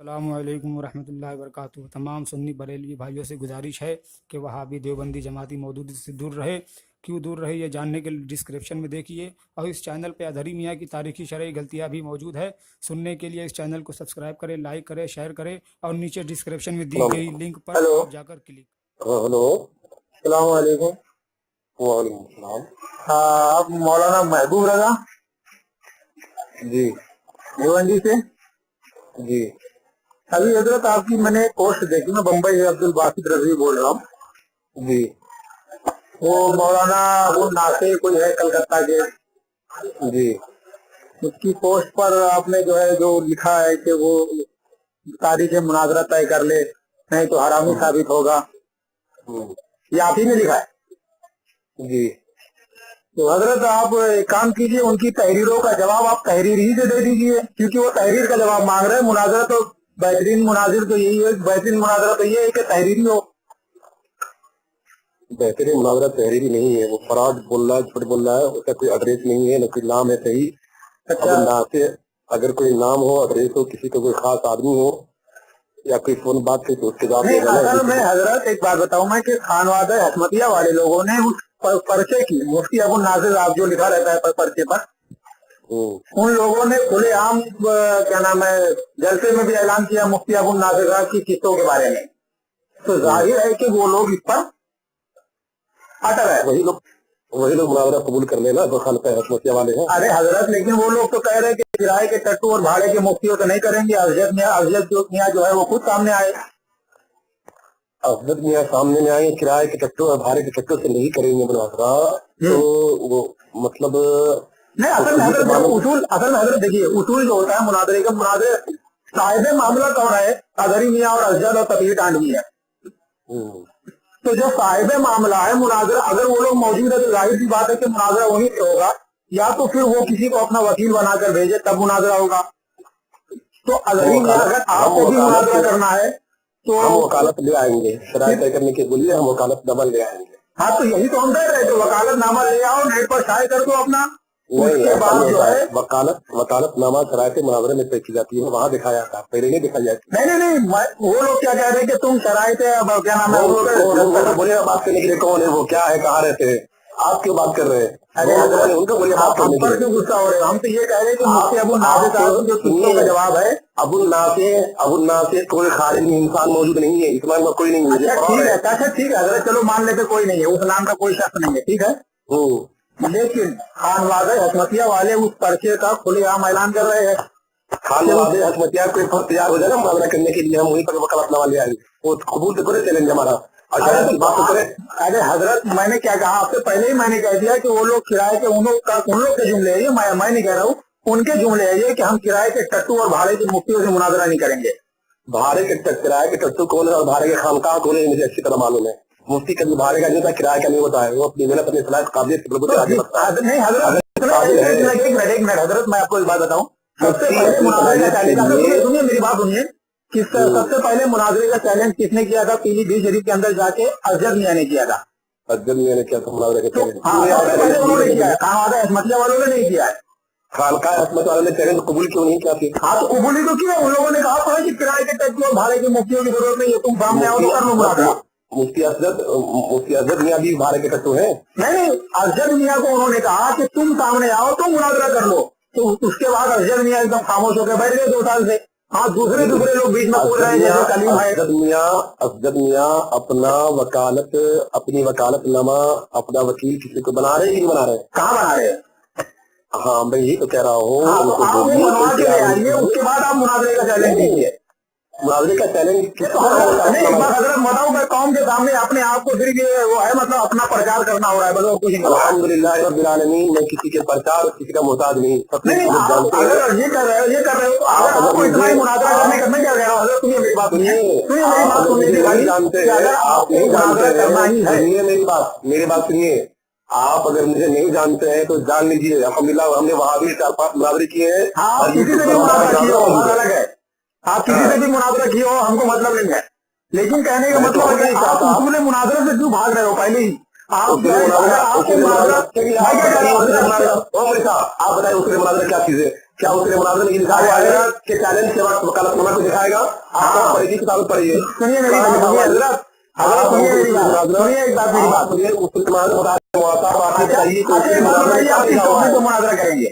अस्सलामुअलैकुम वरहमतुल्लाहि वबरकातुहू। तमाम सुन्नी बरेलवी भाइयों से गुजारिश है कि वहाबी देवबंदी जमाती मौदूदी से दूर रहे। क्यों दूर रहे ये जानने के लिए डिस्क्रिप्शन में देखिए, और इस चैनल पे अदहरी मियाँ की तारीखी शरई गलतियाँ भी मौजूद है। सुनने के लिए इस चैनल को सब्सक्राइब करें, लाइक करें, शेयर करें, और नीचे डिस्क्रिप्शन में दी गई लिंक पर हेलो। आप जाकर क्लिक। हाँ, हेलो। सलाम वालेकुम। वालेकुम सलाम। हाँ, आप मौलाना महबूब रजा जी भिवंडी से जी। अभी हजरत आपकी मैंने पोस्ट देखी, मैं बम्बई से अब्दुल बासित रजवी बोल रहा हूँ जी। वो मौलाना वो नाते कोई है कलकत्ता के जी। उसकी पोस्ट पर आपने जो है जो लिखा है कि वो तारीख मुनाजरा तय कर ले, नहीं तो हरामी साबित होगा। ये आप ही ने लिखा है जी। तो हजरत आप एक काम कीजिए, उनकी तहरीरों का जवाब आप तहरीर ही से दे दीजिए, क्योंकि वो तहरीर का जवाब मांग रहे हैं। मुनाजरा तो बेहतरीन मुनाजिर तो यही है, बेहतरीन मुनाजरा तो ये है कि तहरीरी हो। बेहतरीन मुनाजरा तहरीरी नहीं है, वो फराड बोल रहा है, झूठ बोल रहा है, उसका कोई एड्रेस नहीं है, न कोई नाम है सही। अच्छा, ना से अगर कोई नाम हो, एड्रेस हो, किसी का कोई खास आदमी हो या कोई फोन बात से तो उसके जवाब देगा। असल में हजरत एक बात बताऊं मैं कि खानवादा हसमतिया वाले लोगों ने उस पर्चे की मुफ्ती अबुल नाजिर आप जो लिखा रहता है पर्चे पर, उन लोगों ने खुलेआम क्या नाम है जलसे में भी ऐलान किया मुफ्ती अबुल नाजिर साहब की किस्तों के बारे में। तो जाहिर है कि वो लोग इस पर अटल है। वही लोग मुनावरा कबूल कर लेना जो खान हसमतिया वाले हैं। अरे हजरत, लेकिन वो लोग तो कह रहे हैं कि किराए के टट्टू और भाड़े के मुफ्तियों तो नहीं करेंगे। अफजल मियाँ जो है वो खुद सामने आए। अफजल मियाँ सामने में आए, किराए के टट्टू और भाड़े के टट्टू से नहीं करेंगे मुनावरा। तो वो मतलब नहीं, असल में हजरत देखिए, उसूल जो होता है मुनाजरे का, मुनाजरे साहिब मामला कौन है? अदहरी मियाँ और अफजल और तबीर टांडवी है। तो जो साहिब मामला है मुनाजरा, अगर वो लोग मौजूद है तो जाहिर सी बात है कि मुनाजरा वहीं पे होगा, या तो फिर वो किसी को अपना वकील बनाकर भेजे तब मुनाजरा होगा। तो अदहरी मियाँ अगर आपको भी मुनाजरा करना है तो हम वकालत ले आएंगे, शराय तय करने के बोलिए, हम वकालत डबल ले आएंगे। हाँ, तो यही तो हम कह रहे थे, वकालत नामा ले आओ, नेट पर शाये कर दो अपना। उसके बाद जो है वकालत नामा शराय के मुनावरे में तय की जाती है, वहाँ दिखाया जाता है, पहले नहीं दिखाई जाती। नहीं, वो लोग क्या कह रहे हैं कि तुम शराय से क्या नाम है बोलिए, बात करने के लिए कौन है वो, क्या है, कहाँ रहते हैं, आप क्यों बात कर रहे हैं? अरे उनको बोलिए बात करने के लिए। क्यों गुस्सा हो रहे हो? हम तो ये कह रहे हैं कि मुफ्ती अबुल नासिर साहब जो किस्तों का जवाब है, अबुल नासिर कोई खारिज इंसान मौजूद नहीं है, इस्लाम में कोई नहीं है। अच्छा ठीक है, अगर चलो मान लेते कोई नहीं है, उस नाम का कोई शख्स नहीं है, ठीक है। लेकिन खानवादा हसमतिया वाले उस पर्चे का खुलेआम ऐलान कर रहे हैं। खानवादा हसमतिया कोई तैयार हो जाएगा मुकाबला करने के लिए, हम वहीं पर वकालतनामा ले आएंगे, वो कबूल तो करे चैलेंज हमारा। बात तो करें। अरे हजरत, मैंने क्या कहा आपसे पहले ही, मैंने कह दिया कि वो लोग किराए के उन लोग के जुमले है ये, मैं नहीं कह रहा हूँ, उनके जुमले है ये कि हम किराए के टट्टू और भाड़े की मुफ्तियों से मुनाजरा नहीं करेंगे। किराए के टट्टू कौन है और भाड़े के खानका कौन है, मुझे अच्छी तरह मालूम है। मुफ्ती का भाड़े का नहीं होता, किराए का नहीं होता है, वो अपनी मेहनत अपनी सलाह काबिलियत नहीं हजरत। एक मिनट हजरत, मैं आपको एक बात बताऊँ, सबसे पहले मुनाजरे का चैलेंज सुनिए, मेरी बात सुनिए, सबसे पहले मुनाजरे का चैलेंज किसने किया था? पीलीभीत शरीफ के अंदर जाके अफजल मियाँ ने किया था। अफजल मियाँ ने किया था मुनाजरे का चैलेंज? सबसे पहले उन्होंने किया है, खानवादा हसमतिया वालों ने नहीं किया है। खानका हसमत वालों ने चैलेंज कबूल क्यों नहीं किया? हाँ, तो कबूल ही तो किया, उन लोगों ने कहा था कि किराए के टैक्स और भाड़े की मुफ्तियों की जरूरत नहीं है, तुम सामने आओ तो कर लो मुनाजरा। मुफ्ती अफजल मियाँ भी भाड़े के टट्टू है? नहीं, अफजल मियाँ को उन्होंने कहा कि तुम सामने आओ तो मुनाजरा कर लो, तो उसके बाद अफजल मियाँ एकदम खामोश होकर बैठ गए 2 साल से। हाँ, दूसरे लोग बीच में बोल रहे हैं जैसे कलीम है। अफजल मियाँ अपनी वकालतनामा, अपना वकील किसी को बना रहे हैं, नहीं बना रहे? कहाँ बना रहे हैं? हाँ, मैं यही तो कह रहा हूँ। हाँ, तो आप वो बनवा के ले आइए, उसके बाद आप मुनाजरे का चैलेंज दीजिए। मुनाजरे का चैलेंज नहीं, हजरत बताऊँ मैं, कौम के सामने अपने आप को सिर्फ ये वो है, मतलब अपना प्रचार करना हो रहा है, बस कुछ नहीं। अल्हम्दुलिल्लाह रब्बिल आलमीन, मैं किसी के प्रचार किसी का मोहताज नहीं। अगर ये कर रहे हो आपको इतना ही मुनाजरा करने का, मैं क्या कह रहा हूँ हजरत, सुनिए मेरी बात, सुनिए मेरी बात, सुनिए जानते हैं, आप नहीं जानते करना ही है, सुनिए मेरी बात सुनिए। आप अगर मुझे नहीं जानते हैं तो जान लीजिए, अल्हम्दुलिल्लाह हमने वहाँ भी 4-5 मुनाजरे किए हैं। हाँ, किसी से भी मुनाजरा किए हो, बात अलग है, आप किसी से भी मुनाजरा किए हो, हमको मतलब नहीं है, लेकिन कहने का मतलब है कि आप उसूल मुनाजरे से क्यों भाग रहे हो? पहले ही आप आपके मुनाजरा, आप बताइए उसूल मुनाजरा क्या चीज है? क्या उसने मुनाजरे में लिखा हुआ है कि चैलेंज के वक्त वकालतनामा को दिखाएगा? आप पढ़ेगी किताब पढ़िए। सुनिए मेरी बात, सुनिए मेरी बात, सुनिए एक बात, मेरी बात सुनिए। मुनाजरा करेंगे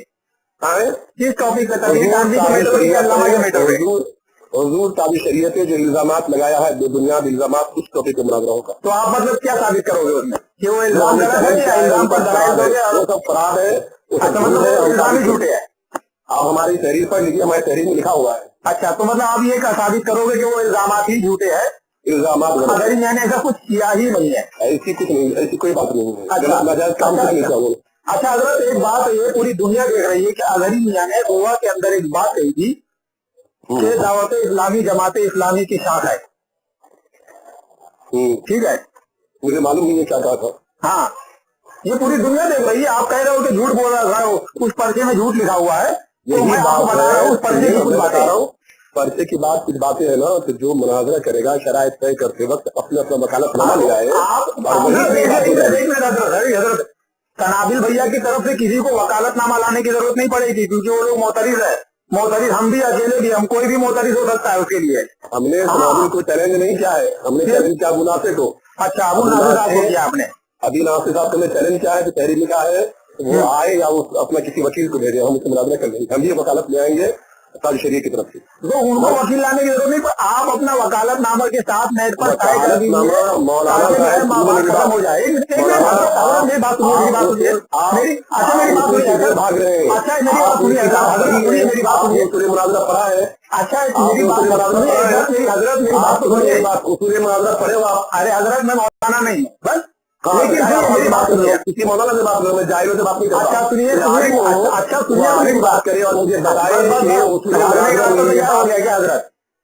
किस टॉपिक पे? हुजूर ताबी शरीयत जो इल्जामात लगाया है, बेबुनियाद इल्जामात, उस टॉपिक पे मुनाजरा होगा। तो आप मतलब क्या साबित करोगे उसमें कि वो इल्जाम गलत है या इल्जाम पर दलाइल दोगे? वो सब फराड है, इल्जाम ही झूठे है। आप हमारी तहरीर पढ़ लीजिए, हमारी तहरीर में लिखा हुआ है। अच्छा, तो मतलब आप ये साबित करोगे कि वो इल्जामात ही झूठे हैं? इल्जामात अगर मैंने ऐसा कुछ किया ही नहीं है, ऐसी कुछ नहीं, ऐसी कोई बात नहीं है। अच्छा हजरत, एक बात ये पूरी दुनिया देख रही है कि अजहरी मियां ने गोवा के अंदर एक बात कही थी कि दावत इस्लामी जमात इस्लामी की शाख है। ठीक है, मुझे मालूम नहीं है क्या कहा था। हाँ, ये पूरी दुनिया देख रही है। आप कह रहे हो कि झूठ बोल रहा है, उस पर्चे में झूठ लिखा हुआ है, तो मैं आपको बता रहा हूँ उस पर्चे की कुछ बातें। पर्चे की बात कुछ बातें है ना, तो जो मुनाजरा करेगा शराइत तय करते वक्त अपने अपना वकालतनामा लगाए। कनाबिल भैया की तरफ से किसी को वकालतनामा लाने की जरूरत नहीं पड़ेगी, क्योंकि वो लोग मोतरिज है। मोतरिज हम भी, अकेले भी, हम कोई भी मोतरिज हो सकता है उसके लिए। हमने कनाबिल को चैलेंज नहीं किया है, हमने चैलेंज किया अबू नासिर को। अच्छा, अबू नासिर साहब को किया आपने? अभी नासिर साहब ने चैलेंज किया है, तो तहरीर लिखा है, वो आए या वो अपना किसी वकील को भेजे, हम उससे मुनाजरा कर लेंगे। हम ये वकालत ले आएंगे ताबी शरीयत की तरफ से। तो उनको वकील लाने की जरूरत नहीं, पर आप अपना वकालतनामा के साथ नेट पर टाई कर दीजिए, मौलाना साहब खत्म हो जाए। मेरी बात सुनिए, मेरी बात सुनिए। अच्छा मेरी बात सुनिए, भाग रहे हैं। अच्छा मेरी बात सुनिए, मेरी बात सुनिए। पूरे मुनाजरा पढ़ा है? अच्छा मेरी बात सुनिए हजरत, मेरी बात तो सुनिए। पूरे मुनाजरा पढ़े हो आप? अरे हजरत, मैं मौलाना नहीं हूँ बस, लेकिन मेरी बात सुनिए। किसी मौलाना से बात करो, मैं जाहिरों से बात नहीं करता। अच्छा सुनिए, अच्छा सुनिए, मेरी बात करे और मुझे बताए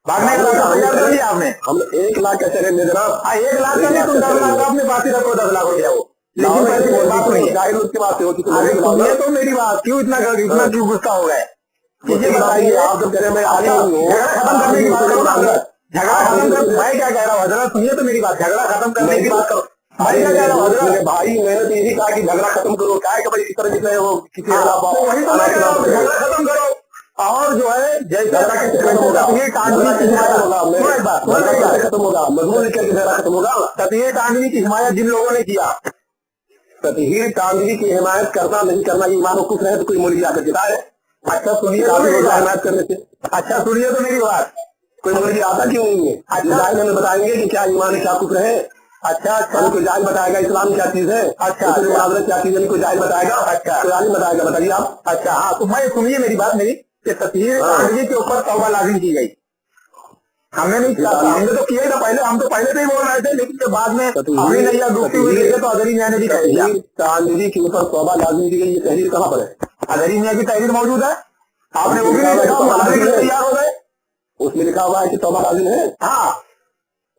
भागने का तैयार कर लिया आपने? हम 1 लाख का चैलेंज दे देना। 1 लाख का नहीं, तुम 10 लाख का अपने पास ही रखो, 10 लाख हो गया वो। लेकिन पैसे की बात नहीं है, जाहिर उसकी बात हो। सुनिए तो मेरी बात, क्यों इतना क्यों गुस्सा हो गए? मुझे बताइए, आप जब कह रहे मैं आगे खत्म करने की बात करो ना। झगड़ा खत्म कर, मैं क्या कह रहा हूँ हजरत, सुनिए तो मेरी बात, झगड़ा खत्म करने की बात करो। भाई क्या कह रहा हूँ हजरत? भाई मैंने तो यही कहा कि झगड़ा खत्म करो। क्या है कि भाई इस तरह जितने वो किसी वही तो मैं कह रहा हूँ, झगड़ा खत्म करो। और जो है जैसा खत्म होगा, मजबूर करके झगड़ा खत्म होगा। ततीर तांडवी की हिमायत जिन लोगों ने किया, ततीर तांडवी की हिमायत करना नहीं करना, ये ईमान खुश रहे तो कोई मौलवी आकर देता है। अच्छा सुनिए तो हिमायत करने से। अच्छा सुनिए तो मेरी बात, कोई मौलवी आता क्यों नहीं है? अच्छा हमें बताएंगे कि क्या ईमान है, क्या कुछ रहे। अच्छा हमें कोई जायज बताएगा इस्लाम क्या चीज है? अच्छा मुनाजरा क्या चीज है, कोई जायज बताएगा? अच्छा कोई आलिम बताएगा, बताइए आप। अच्छा हाँ, तो मैं सुनिए मेरी बात, मेरी कि ततीर तांडवी के ऊपर तौबा लाजिम की गई। हमने नहीं किया, हमने तो किया ही था पहले, हम तो पहले से ही बोल रहे थे, लेकिन जब बाद में हमने नहीं या डूबती हुई देखे तो अजहरी मियां ने भी कह दिया तांडवी के ऊपर तौबा लाजिम की गई। ये तहरीर कहाँ पर है? अजहरी मियां की तहरीर मौजूद है, आपने वो भी नहीं देखा, मुनाजरे के लिए तैयार हो गए। उसमें लिखा हुआ है कि तौबा लाजिम है। हाँ,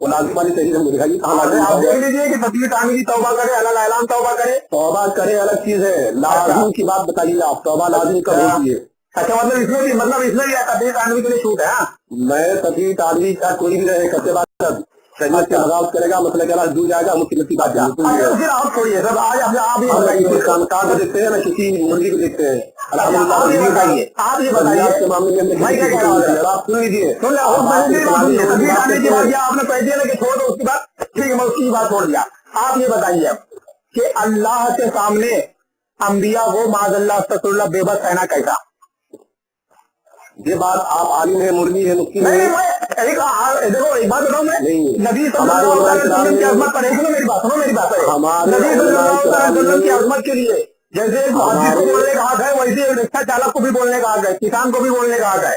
वो लाजिम वाली तहरीर हमको दिखाइए कहाँ आप लाजिम देख लीजिए कि ततीर तांडवी तौबा करे, अल्लाह ऐलान तौबा करे। तौबा करे अलग चीज है, लाजिम की बात बताइए आप। तौबा लाजिम कब होती है? अच्छा मतलब इसमें भी ततीर तांडवी के लिए छूट है? मैं ततीर तांडवी का कोई भी रहे कच्चे बात शरीयत के बगावत करेगा, मतलब क्या दूर जाएगा, मुख्यमंत्री बात फिर आप छोड़िए सब, आज आप ये खानकाह को देखते हैं ना, किसी मुर्गी को देखते हैं। आप ये बताइए, के मामले में मैं क्या कह रहा हूँ, आप सुन लीजिए। आपने कह दिया ना कि छोड़ दो, उसकी बात ठीक है, मैं उसकी बात छोड़ दिया। आप ये बताइए अब कि अल्लाह के सामने अंबिया को माज़अल्लाह अस्तगफिरुल्लाह बेबस कहना कैसा? ये बात आप आलिम है, मुर्गी है, मुफ्ती नहीं, देखो एक बात बताऊं मैं, नबी सल्लल्लाहु अलैहि वसल्लम की अज़मत पर, सुनो मेरी बात, नबी सल्लल्लाहु अलैहि वसल्लम की अज़मत के लिए जैसे हाजी को बोलने का हक है, वैसे रिक्शा चालक को भी बोलने का हक है, किसान को भी बोलने का हक है।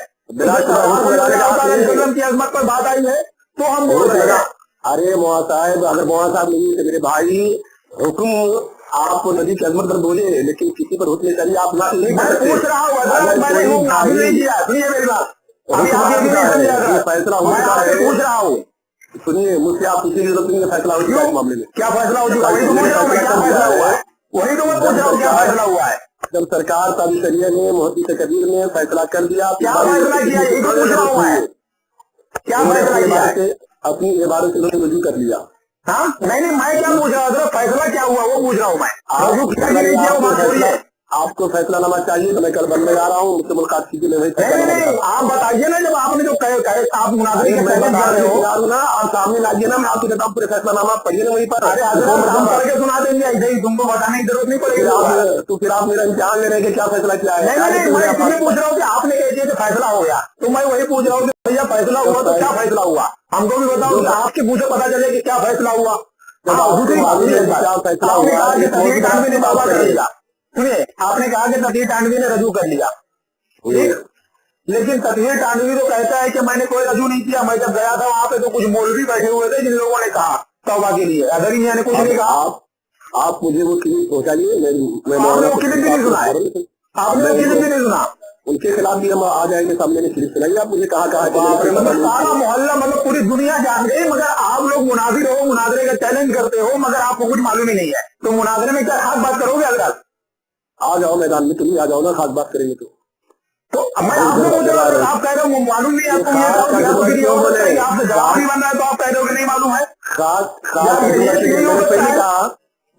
की अज़मत पर बात आई है तो हम बोल रहे हैं। अरे मौला साहब, अगर मौला साहब नहीं थे मेरे भाई, हुक्म आप नदी की अजमत पर बोले, लेकिन किसी पर हुक्म चाहिए आप ना नहीं मैं पूछ रहा हूँ, सुनिए मेरी बात, फैसला पूछ रहा हूँ, सुनिए मुझसे, आप किसी भी फैसला हो चुका है मामले में। क्या फैसला हो चुका है? वही तो मैं पूछ रहा हूँ, क्या फैसला हुआ है? जब सरकार ताबी शरीयत ने, मुहद्दिस कबीर ने फैसला कर दिया, क्या फैसला किया, यही तो पूछ रहा हूँ मैं, क्या फैसला किया? अपनी इबादत से रुजू कर लिया। हाँ नहीं, मैं क्या पूछ रहा था, फैसला क्या हुआ वो पूछ रहा हूँ मैं। आपको फैसलानामा चाहिए तो मैं कल बनने जा रहा हूँ, मुझसे मुलाकात कीजिए, मैं वही नहीं, आप बताइए ना, जब आपने जो कहे आप मुनाजरे के पहले बता रहे हो ना, आप सामने लाइए ना, मैं आपको कहता हूँ पूरे फैसलानामा पढ़िए ना वहीं पर। अरे हम पढ़ के सुना देंगे, ऐसे ही तुमको बताने की जरूरत नहीं पड़ेगी। तो फिर आप मेरा इम्तिहान ले रहे हैं कि क्या फैसला किया है? नहीं, मैं इसलिए पूछ रहा हूँ कि आपने कह दिया कि फैसला हो गया, तो मैं वही पूछ रहा हूँ कि भैया फैसला हुआ तो क्या फैसला हुआ, हमको भी बताओ कि आपके पूछे पता चले कि क्या फैसला हुआ। दूसरी बात क्या फैसला हुआ, सुनिए, आपने कहा कि तकीर टांडवी ने रजू कर लिया, ठीक, लेकिन तकीर टांडवी तो कहता है कि मैंने कोई रजू नहीं किया, मैं जब गया था वहां पे तो कुछ मौलवी बैठे हुए थे जिन लोगों ने कहा तौबा के लिए, अगर मियां ने कुछ नहीं कहा। आप मुझे वो क्लिप पहुंचाइए, आपने वो क्लिप भी नहीं सुना है, आपने वो क्लिप भी नहीं सुना, उनके खिलाफ भी हम आ जाएंगे, सामने में क्लिप सुनाइए आप मुझे, कहाँ मतलब सारा मोहल्ला, मतलब पूरी दुनिया जान गई, मगर आप लोग मुनाजिर हो, मुनाजरे का चैलेंज करते हो, मगर आपको कुछ मालूम ही नहीं है, तो मुनाजरे में क्या खास बात करोगे? अगर आ जाओ मैदान में, तुम ही आ जाओ ना, खास बात करेंगे तो मैं आपसे पूछ रहा हूँ, आप कह रहे हो मालूम नहीं आपको, ये आपसे जवाब ही बन रहा है तो आप कह रहे हो कि नहीं मालूम है।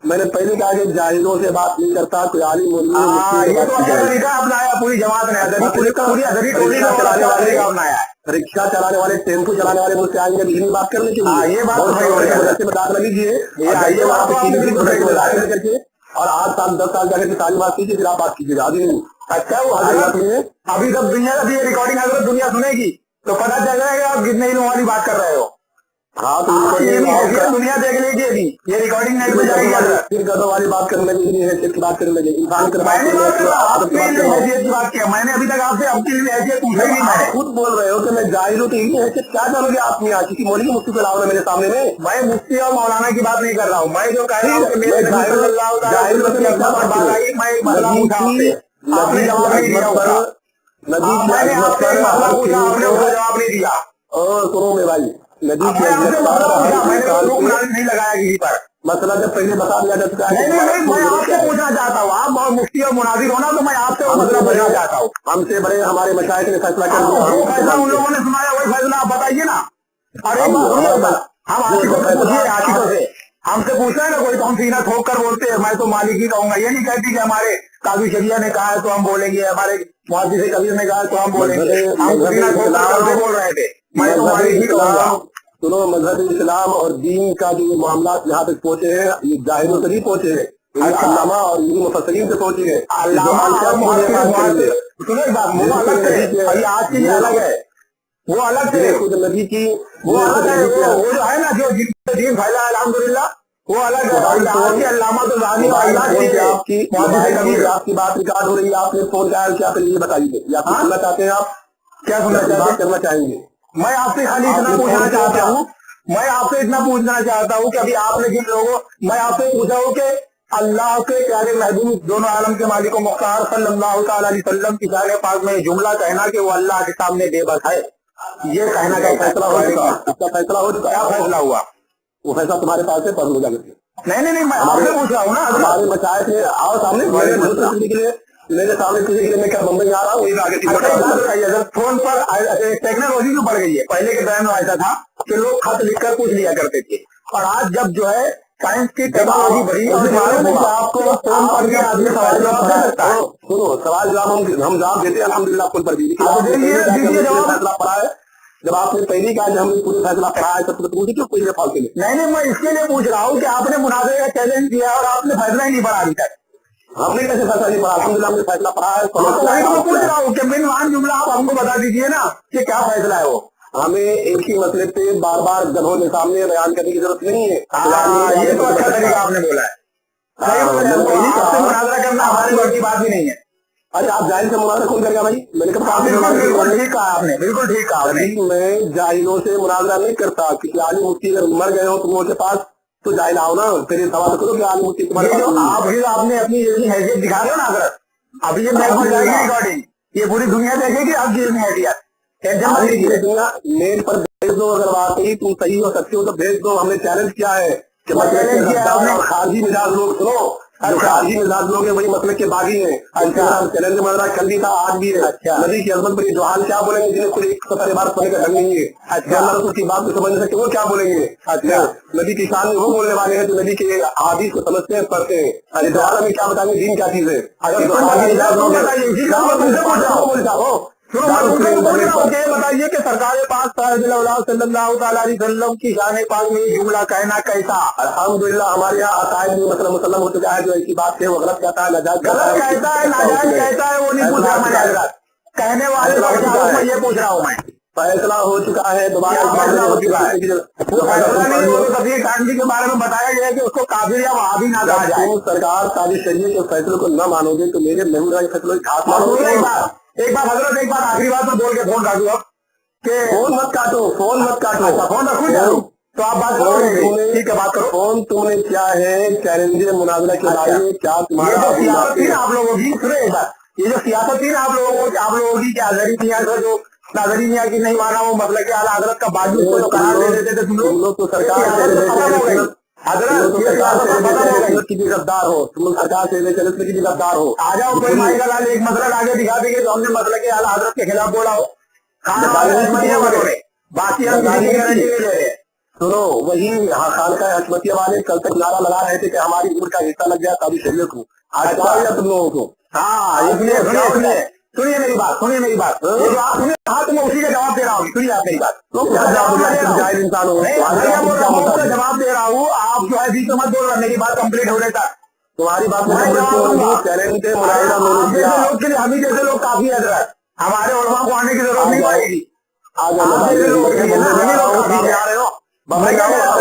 मैंने पहले कहा कि जाहिलों से बात नहीं करता, कोई आलिम ये तो अच्छा तरीका अपनाया पूरी जमात ने, पूरी अदरी टोली का चलाने वाले अपनाया है, रिक्शा चलाने वाले, टेम्पो चलाने वाले मुझसे आएंगे इतनी बात करने के लिए, ये बात से बता लीजिए करके, और 8 साल 10 साल जाकर के सारी बात कीजिए, फिर आप बात कीजिए आगे नहीं। अच्छा, वो अभी तक दुनिया का रिकॉर्डिंग अगर दुनिया सुनेगी तो पता चल जाएगा आप कितने इल्म वाली बात कर रहे हो। हाँ, तो दुनिया देख लीजिए, अभी ये रिकॉर्डिंग नेट में जाएगी, फिर गधों वाली बात करने लगी, की बात करने लगे, इंसान की बात किया मैंने अभी तक आपसे, आपकी हैसियत पूछा ही नहीं। आप खुद बोल रहे हो कि मैं जाहिल हूँ, तो इतनी हैसियत क्या जानोगे आप? नहीं आज की मौलवी मुफ्ती को लाओ मेरे सामने में, मैं मुफ्ती और मौलाना की बात नहीं कर रहा हूँ, मैं जो कह रहा हूँ कि मेरे जाहिल बात आई, मैं एक मसला पूछा आपसे, आपने जवाब नहीं दिया होगा, मैंने आपसे एक मसला पूछा, आपने उसका जवाब नहीं दिया। सुनो मेरे भाई, नदी नहीं लगाया किसी पर, मसला जब पहले बता दिया जाता है। नहीं, मैं आपसे पूछना चाहता हूँ, आप मुफ्ती और मुनाजिर होना, तो मैं आपसे वो मसला पूछना चाहता हूँ। हमसे बड़े हमारे मशाइख ने फैसला कर दिया, जो फैसला उन लोगों ने सुनाया वही फैसला आप बताइए ना। अरे हम आशिकों से पूछिए, आशिकों से हमसे पूछना है ना कोई, तो हम सीना ठोक कर बोलते हैं मैं तो मालिक ही कहूंगा, ये नहीं कहती कि हमारे काजी शरिया ने कहा है तो हम बोलेंगे, हमारे मुहद्दिस कबीर ने कहा है तो हम बोलेंगे, हम सीना ठोक कर बोल रहे थे, मैं तो मालिक ही कहूंगा। सुनो, मजहब इस्लाम और दीन का जो मामला यहाँ तक पहुंचे हैं, ये जाहिलों से नहीं पहुंचे हैं, अल्लामा और मुफस्सिरीन से पहुंचे हैं। सुनो एक बात, वो अलग है, आज की अलग है, वो अलग है, खुद नबी की वो अलग है, वो जो है ना, जो दीन फैला है अल्हम्दुलिल्लाह, वो अलग है। अल्लामा तो आपकी बात रिकॉर्ड हो रही है, आपने फोन किया क्या? ये बताइए, या सुनना चाहते हैं आप? क्या सुनना बात करना चाहेंगे? मैं आपसे खाली इतना पूछना चाहता हूँ, मैं आपसे इतना पूछना चाहता हूँ कि अभी आपने जिन लोगों, मैं आपसे पूछा हूँ कि अल्लाह के प्यारे महबूब दोनों आलम के मालिक मुख्तार सल्लल्लाहु अलैहि वसल्लम की शान पाक में जुमला कहना कि वो अल्लाह के सामने बेबस है, ये कहना का फैसला हो चुका, इसका फैसला हो चुका। क्या फैसला हुआ? वो फैसला तुम्हारे पास है, पढ़ लो जाकर। नहीं, मैं आपसे पूछ रहा हूँ ना, हमारे मशाइख ने आओ सामने के लिए, मेरे सामने किसी के लिए मैं क्या बम्बई आ रहा हूँ, आगे फोन पर टेक्नोलॉजी जो बढ़ गई है, पहले के टाइम में ऐसा था कि लोग खत लिखकर पूछ लिया करते थे, और आज जब जो है साइंस की टेक्नोलॉजी बढ़ी और आपको फोन पर भी आदमी सवाल जवाब दे सकता है। सुनो, सवाल जवाब हम जवाब देते हैं अल्हम्दुलिल्लाह फोन पर भी, फैसला पड़ा है। जब आपने पहली कहा हमने पूरी फैसला पढ़ा है, तब तो मुझे क्यों पूछ रहे फालतू में? नहीं, मैं इसके लिए पूछ रहा हूँ कि आपने मुनाज़रे का चैलेंज किया और आपने फैसला ही नहीं पढ़ा अभी तक। हमने कैसे फैसला नहीं पढ़ा? अल्हम्दुलिल्लाह हमने फैसला पढ़ा है। मैं पूछ रहा हूँ कि बिन जुमला आप हमको बता दीजिए ना कि क्या फैसला है वो। हमें एक ही मसले पे बार बार जनों के सामने बयान करने की जरूरत नहीं है। ये तो अच्छा तरीका आपने बोला है, मुनाज़रा करना हमारे घर की बात ही नहीं है। अरे आप जाहिल से मुनाज़रा कौन करेगा भाई? मैंने कहा बिल्कुल ठीक कहा आपने, बिल्कुल ठीक कहा आपने। मैं जाहिलों से मुनाज़रा नहीं करता, क्योंकि आलिम मुफ्ती अगर मर गए हो तुम उनके पास तो जाहिल आओ ना, फिर ये सवाल करो कि आलिम मुफ्ती तुम्हारे पास आपने अपनी हैसियत दिखा रहे हो ना, अगर अभी ये रिकॉर्डिंग ये पूरी दुनिया देखेगी आपकी हैसियत, नेट पर भेज दो, अगर वाकई तुम सही हो सकते हो तो भेज दो। हमने चैलेंज किया है कि खारजी मिजाज लोग, सुनो, जो खारजी मिजाज लोग हैं वही मतलब के बागी हैं। चैलेंज मदरा कल भी था, आज भी है। नबी की अजमत पर जो हाल क्या बोलेंगे जिन्हें खुद एक सफर बात पढ़ने का ढंग नहीं है, अल्लाह रसूल की बात को समझ नहीं सकते वो क्या बोलेंगे। नबी की शान में वो बोलने वाले हैं जो नबी के हादीस को समझते हैं, पढ़ते हैं। अरे दोबारा में क्या बताएंगे दीन क्या चीज है। बताइए कि सरकार पाक सल्लल्लाहु अलैहि वसल्लम की शान पाक में जुमला कहना कैसा। अल्हम्दुलिल्लाह हमारे यहाँ अकायद में मतलब मुसलमान हो चुका है, जो ऐसी बात है वो गलत कहता है, नाजायज कहता है, नाजायज कहता है, वो नहीं पूछ रहा मैं, कहने वाले मैं ये पूछ रहा हूँ मैं। फैसला हो चुका है, दोबारा फैसला हो चुका है, फैसला नहीं हो तो कबीर कांडी के बारे में बताया गया है कि उसको काबिल या वहाबी ना कहा जाए। सरकार काजी शरीयत के फैसले को न मानोगे तो मेरे महमूद के फैसलों की घात मानोगे। एक बार हजरत, एक बार आखिरी बात में बोल के फोन काटू अब के फोन मत काटो, फोन मत काटो। अच्छा फोन रखू जाओ तो आप बात करो, ठीक है बात करो। फोन तुमने क्या है चैलेंज मुनाजरा के बारे में क्या तुम्हारा सियासत थी आप लोगों की, सुनो एक बार, ये जो सियासत थी ना आप लोगों की क्या अजहरी मियां जो नाजरी मियां की नहीं माना वो मतलब कि आला हजरत का बाजू उसको जो करार दे देते थे तुम लोग तो सरकार की भी गद्दार हो, तुम लोग सरकार से की भी गद्दार हो। आ जाओ कोई माई का लाल एक मसला आगे दिखा देंगे तो हमने मतलब कि आला हजरत के खिलाफ बोला हो, बाकी हम किसी की गारंटी नहीं ले रहे। सुनो वही खान का हकमतिया वाले कल तक नारा लगा रहे थे कि हमारी उम्र का हिस्सा लग गया काजी शरीयत को, आज क्या तुम लोगों को। हाँ इसलिए सुनिए मेरी बात, सुनिए मेरी बात, ये जो आप सुनिए हाँ तो मैं उसी का जवाब दे रहा हूँ, सुनिए आप मेरी बात। इंसान हो जवाब दे रहा हूँ, आप जो है बीच में मत बोल रहा, मेरी बात कंप्लीट होने तक तुम्हारी बात लोग के लिए हम ही जैसे लोग काफी है, हमारे उलमा को आने की जरूरत नहीं पड़ेगी।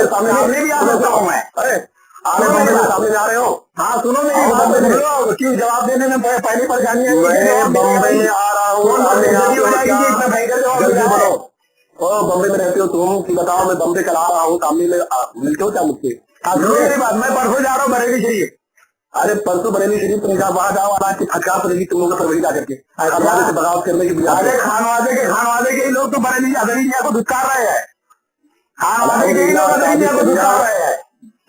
सामने भी आ सकता हूँ मैं, सामने जा रहे हो। हाँ सुनो मेरी बात, क्यों जवाब देने में पहली परेशानी है। बम्बई आ रहा हूँ, बम्बई में रहते हो तुम कि बताओ, मैं बम्बई कल आ रहा हूँ, सामने में मिलते हो क्या मुझसे। मेरी बात, मैं परसों जा रहा हूँ बरेली शरीफ। अरे परसों बरेली शरीफ तुम वहां जाओ, आज की फटकार पड़ेगी तुम लोगों को फरवरी जा करके से बगावत करने की बजाय। अरे खानवादे के लोग तो बरेली अजहरी मियां को धुतकार रहे हैं, खानवादे के लोग अजहरी मियां को धुतकार रहे हैं।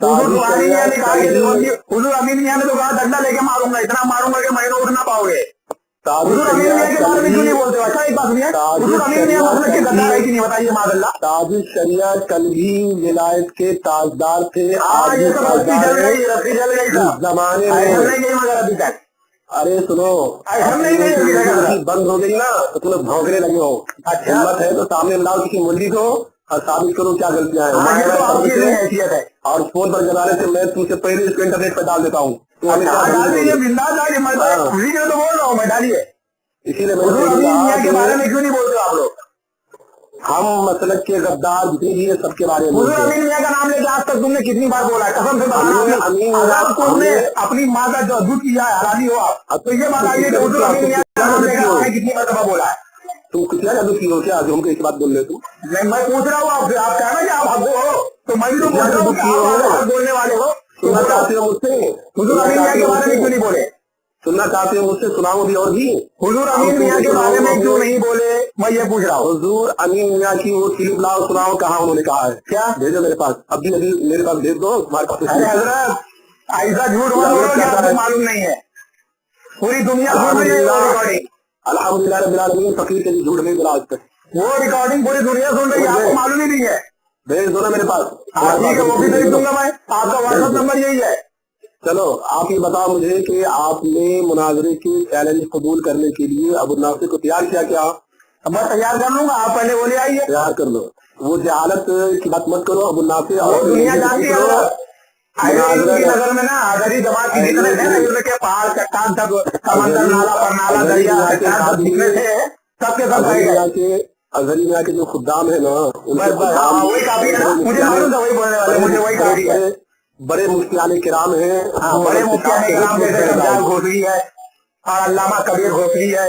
हुजूर अमीन मियां ने तो कहा डंडा लेके मारूंगा, इतना मारूंगा कि महीनों उठ ना पाओगे। हुजूर अमीन मियां के बारे में क्यों नहीं बोलते? अच्छा एक बात सुनिए, हुजूर अमीन मियां मतलब के गद्दार है कि नहीं बताइए मादल्ला। ताजुल शरिया कल भी विलायत के ताजदार थे, आज ये सब रस्सी जल गई जमाने में नहीं गई मगर अभी तक। अरे सुनो बंद हो गई ना तो तुम लोग भौंकने लगे हो। अच्छा हिम्मत है तो सामने लाओ किसी मुल्ली को और साबित करो क्या गलतियां हैं। और फोन पर जलाने से मैं तुमसे पहले इसको इंटरनेट पर डाल देता हूँ। तो बोल रहा हूँ मैं, डालिए। इसीलिए के बारे में क्यों नहीं बोलते आप लोग? हम मसलक के गद्दार जितने भी है सबके बारे में। अमीन मियां का नाम लेके आज तक तुमने कितनी बार बोला है? कसम से तुमने अपनी माँ का जो दूध किया है हरामी हो आप, तो ये बात आइए कि अमीन मियां का नाम लेकर कितनी मरतबा बोला है? तुम कितना जादू की हो क्या जो हमको इस बात बोल रहे हो? तुम मैं पूछ रहा हूँ आपसे, आप कहना कि आप हक हो तो मैं भी तो पूछ रहा हूँ आप बोलने वाले हो। सुनना चाहते हो मुझसे? हुजूर अमीन मियां के बारे में क्यों नहीं बोले? सुनना चाहते हो मुझसे? सुनाओ भी और भी। हुजूर अमीन मियां के बारे में क्यों नहीं बोले, मैं ये पूछ रहा हूँ। हुजूर अमीन मियां की वो क्लिप लाओ, सुनाओ कहाँ उन्होंने कहा है। क्या भेजो मेरे पास, अभी अभी मेरे पास भेज दो तुम्हारे पास। अरे हजरत ऐसा झूठ मालूम नहीं है, पूरी दुनिया अल्हम्दुलिल्लाह रब्बिल आलमीन फकीर के झूठ नहीं बोला आज तक। वो रिकॉर्डिंग पूरी दुनिया सुन रही है, आपको मालूम ही नहीं है। भेज दो ना मेरे पास। हाँ ठीक है, वो भी भेज दूंगा मैं, आपका व्हाट्सएप नंबर यही है। चलो आप ये बताओ मुझे कि आपने मुनाजरे के चैलेंज कबूल करने के लिए अबू नासिर को तैयार किया क्या? मैं तैयार कर लूंगा, आप पहले बोले आइए। तैयार कर लो, वो जहालत की बात मत करो। अबू नासिर और दुनिया जानती है नगर में ना अजहरी जमात की जितने थे ना, उनके पहाड़ चट्टान सब समंदर नाला पर नाला दरिया जितने थे सबके सब के अजहरी मियां के जो खुदाम है ना वही काफी है ना, मुझे मालूम था वही बोलने वाले, मुझे वही काफी है। बड़े मुफ्तियाने किराम है, बड़े मुफ्तियाने किराम जैसे शमजाद घोसरी है और अल्लामा कबीर घोसरी है।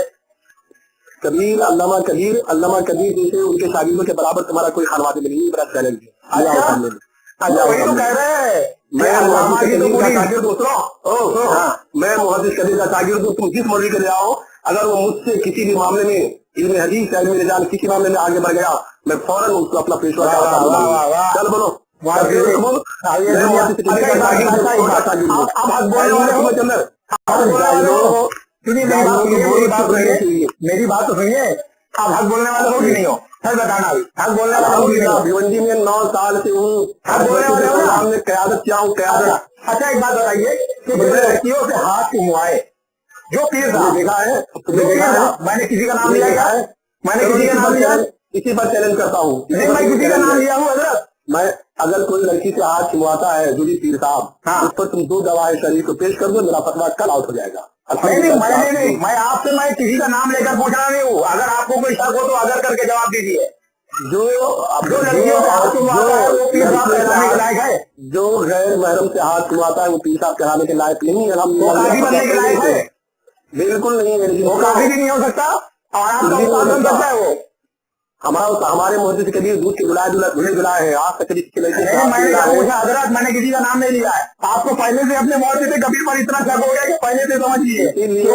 अल्लामा कबीर जैसे उनके शागिर्दों के बराबर तुम्हारा कोई खानवादी नहीं, बड़ा चैलेंज है। अच्छा वही तो कह रहे हैं, मैं मुहद्दिस कबीर का शागिर्द हूँ। तुम जिस मर्जी के ले आओ, अगर वो मुझसे किसी भी मामले में इल्म हदीस या इल्म रिजाल किसी मामले में आगे बढ़ गया, मैं फौरन उसको अपना पेशवा चल बोलो मेरी बात तो सुनिए, आप हक बोलने वाले हो कि नहीं हो? सर बताना, हक बोलने वाले हो कि नहीं हो? भिवंडी में 9 साल से हूँ, हक बोलने वाले हो ना? में क्यादत क्या हूँ, क्यादत। अच्छा एक बात बताइए कि जो लड़कियों से हाथ चुमवाए, जो पीर साहब देखा है, मैंने किसी का नाम लिया है, मैंने किसी का नाम लिया, इसी पर चैलेंज करता हूँ। नहीं मैं किसी का नाम लिया हूँ हजरत। मैं अगर कोई लड़की से हाथ छुआता है जो भी पीर साहब, हाँ। उस पर तुम 2 गवाह शरीर को पेश कर दो, मेरा फतवा कल आउट हो जाएगा। नहीं, मैं आपसे मैं किसी का नाम लेकर पूछ रहा नहीं हूँ। अगर आपको कोई शक हो तो अगर करके जवाब दीजिए। जो लड़कियों से हाथ छुआता है वो पीर साहब कहलाने के लायक है? जो गैर महरम से हाथ छुआता है वो पीर साहब कहलाने के लायक नहीं है। वो काफी बनने के लायक है? बिल्कुल नहीं है, वो काफी भी नहीं हो सकता और आपका उस्ताद बन सकता है वो। हमारे मोहल्ले से कभी दूध के बुलाए हैं, आज तक कभी मैंने क्या पूछा हजरत, मैंने किसी का नाम नहीं लिया है। आपको पहले से अपने मोहल्ले से कबीर पर इतना शक हो गया कि पहले से समझ लीजिए